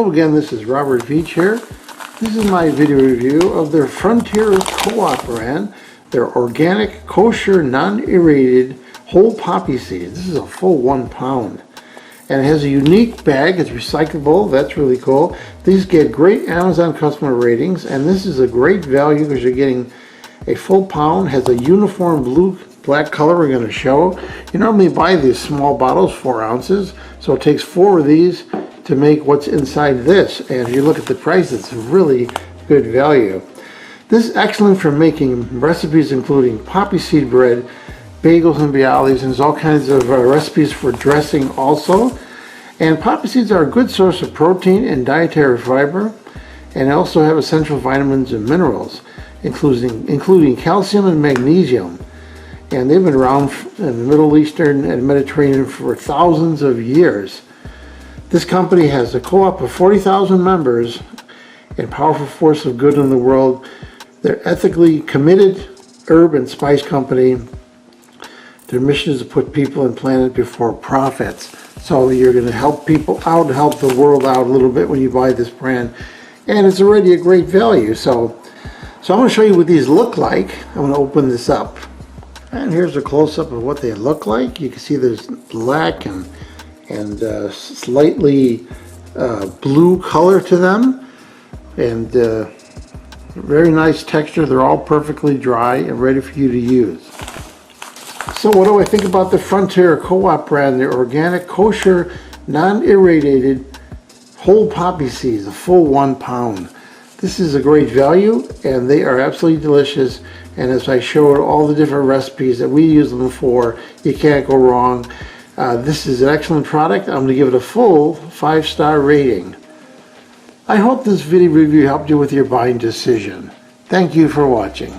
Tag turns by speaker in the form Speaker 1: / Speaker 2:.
Speaker 1: Hello again, this is Robert Veach here. This is my video review of their Frontier Co-op brand, their organic, kosher, non-irradiated whole poppy seeds. This is a full 1 pound. And it has a unique bag, it's recyclable, that's really cool. These get great Amazon customer ratings, and this is a great value because you're getting a full pound, has a uniform blue-black color we're going to show. You normally buy these small bottles, 4 ounces, so it takes 4 of these to make what's inside this, and if you look at the price, it's really good value. This is excellent for making recipes including poppy seed bread, bagels and Bialys, and there's all kinds of recipes for dressing also. And poppy seeds are a good source of protein and dietary fiber, and also have essential vitamins and minerals, including calcium and magnesium. And they've been around in the Middle Eastern and Mediterranean for thousands of years. This company has a co-op of 40,000 members and powerful force of good in the world. They're ethically committed herb and spice company. Their mission is to put people and planet before profits. So you're going to help people out, help the world out a little bit when you buy this brand. And it's already a great value. So I'm going to show you what these look like. I'm going to open this up. And here's a close-up of what they look like. You can see there's black and slightly blue color to them, and very nice texture. They're all perfectly dry and ready for you to use. So what do I think about the Frontier Co-op brand, their organic, kosher, non-irradiated whole poppy seeds, a full 1 pound. This is a great value, and they are absolutely delicious. And as I showed all the different recipes that we use them for, you can't go wrong. This is an excellent product. I'm going to give it a full 5-star rating. I hope this video review helped you with your buying decision. Thank you for watching.